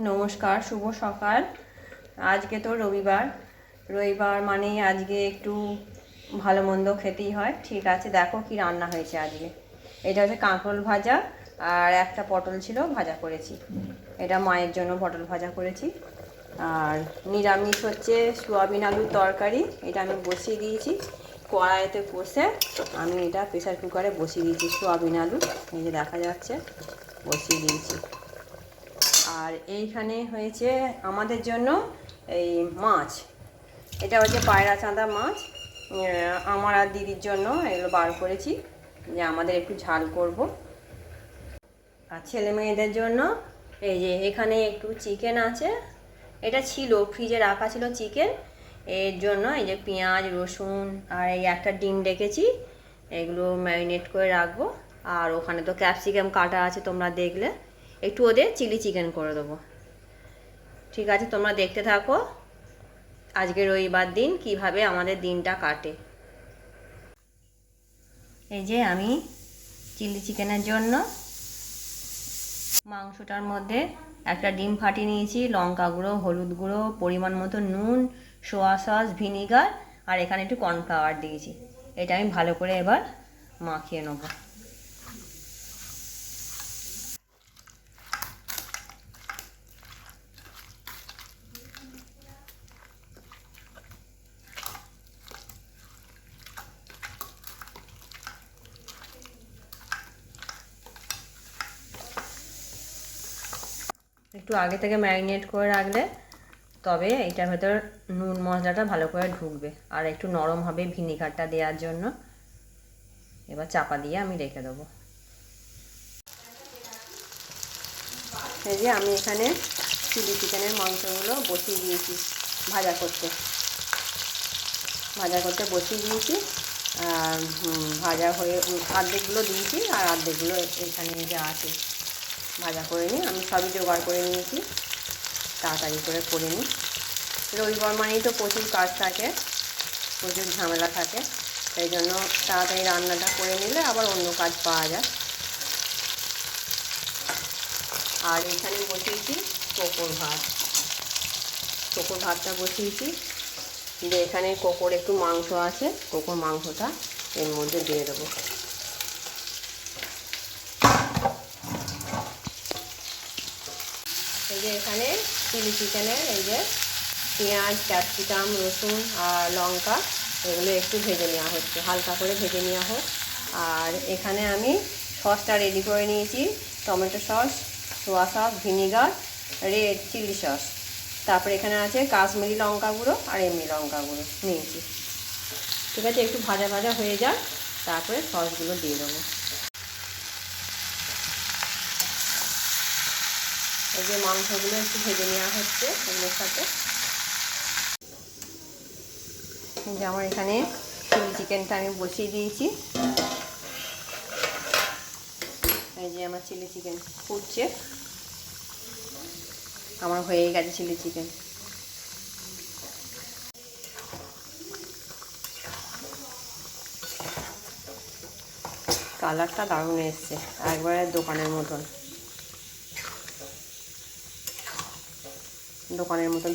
নমস্কার, শুভ সকাল। আজকে তো রবিবার মানেই আজকে একটু ভালো মন্দ খেতেই হয়। ঠিক আছে, দেখো কি রান্না হয়েছে আজকে। এটা হচ্ছে কাঁকরোল ভাজা, আর একটা পটল ছিল ভাজা করেছি। এটা মায়ের জন্য পটল ভাজা করেছি। আর নিরামিষ হচ্ছে সোয়াবিন আলুর তরকারি। এটা আমি বসিয়ে দিয়েছি কড়াইতে কষে। আমি এটা প্রেসার কুকারে বসিয়ে দিয়েছি সোয়াবিন আলু, এই যে দেখা যাচ্ছে, বসিয়ে দিয়েছি। আর এইখানে হয়েছে আমাদের জন্য এই মাছ, এটা হচ্ছে পায়রা চাঁদা মাছ। আমার আর দিদির জন্য এগুলো বার করেছি যে আমাদের একটু ঝাল করব। আর ছেলে মেয়েদের জন্য এই যে এখানে একটু চিকেন আছে। এটা ছিল ফ্রিজে রাখা ছিল চিকেন, এর জন্য এই যে পেঁয়াজ রসুন আর এই একটা ডিম রেখেছি, এগুলো ম্যারিনেট করে রাখবো। আর ওখানে তো ক্যাপসিকাম কাটা আছে, তোমরা দেখলে। একটু ওদের চিলি চিকেন করে দেবো। ঠিক আছে, তোমরা দেখতে থাকো আজকে রবিবার দিন কিভাবে আমাদের দিনটা কাটে। এই যে আমি চিলি চিকেনের জন্য মাংসটার মধ্যে একটা ডিম ফাটিয়ে নিয়েছি, লঙ্কা গুঁড়ো, হলুদ গুঁড়ো, পরিমাণ মতো নুন, সোয়া সস, ভিনিগার, আর এখানে একটু কর্নফ্লাওয়ার দিয়েছি। এটা আমি ভালো করে এবার মাখিয়ে নেব। একটু আগে থেকে ম্যারিনেট করে রাখলে তবে এটার ভেতর নুন মশলাটা ভালো করে ঢুকবে আর একটু নরম হবে ভিনিগারটা দেওয়ার জন্য। এবার চাপা দিয়ে আমি রেখে দেবো। এই যে আমি এখানে চিলি চিকেনের মাংসগুলো বসিয়ে দিয়েছি ভাজা করতে বসিয়ে দিয়েছি। আর ভাজা হয়ে অর্ধেকগুলো দিয়েছি আর অর্ধেকগুলো এখানে যা আছে ভাজা করে নিই। আমি সবই জোগাড় করে নিয়েছি, তাড়াতাড়ি করে নিই। রবিবার মানেই তো প্রচুর কাজ থাকে, প্রচুর ঝামেলা থাকে, সেই জন্য তাড়াতাড়ি রান্নাটা করে নিলে আবার অন্য কাজ পাওয়া যায়। আর এখানে বসিয়েছি কোকোর ভাতটা বসিয়েছি। যে এখানে কোকোর একটু মাংস আছে, কোকোর মাংসটা এর মধ্যে দিয়ে দেবো। এই যে এখানে চিলি চিকেনের এই যে পেঁয়াজ, ক্যাপসিকাম, রসুন আর লঙ্কা এগুলো একটু ভেজে নেওয়া হচ্ছে, হালকা করে ভেজে নেওয়া হোক। আর এখানে আমি সসটা রেডি করে নিয়েছি, tomato sauce, soya sauce, vinegar, red chilli sauce. তারপরে এখানে আছে কাশ্মীরি লঙ্কা গুঁড়ো আর এমনি লঙ্কা গুঁড়ো নিয়েছি। ঠিক আছে, একটু ভাজা ভাজা হয়ে যায়, তারপরে সসগুলো দিয়ে দেবো। এই যে মাংসগুলো একটু ভেজে নেওয়া হচ্ছে এগুলোর সাথে। যে আমার এখানে চিলি চিকেনটা আমি বসিয়ে দিয়েছি। এই যে আমার চিলি চিকেন ফুটছে, আমার হয়ে গেছে চিলি চিকেন। কালারটা দারুণ এসছে, একবারে দোকানের মতন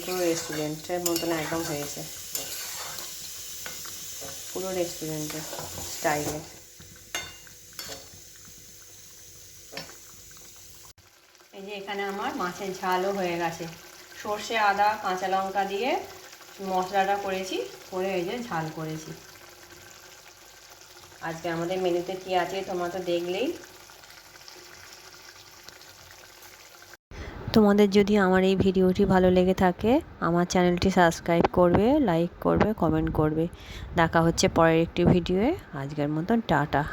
পুরো রেস্টুরেন্টের মতন একদম হয়েছে, পুরো রেস্টুরেন্টের স্টাইলে। এই যে এখানে আমার মাছের ঝালও হয়ে গেছে, সর্ষে, আদা, কাঁচা লঙ্কা দিয়ে মশলাটা করেছি, করে এই যে ঝাল করেছি। আজকে আমাদের মেনুতে কী আছে তোমরা তো দেখলেই। তোমাদের যদি আমার এই ভিডিওটি ভালো লেগে থাকে আমার চ্যানেলটি সাবস্ক্রাইব করবে, লাইক করবে, কমেন্ট করবে। দেখা হচ্ছে পরের একটি ভিডিওয়ে। আজকের মতন টাটা।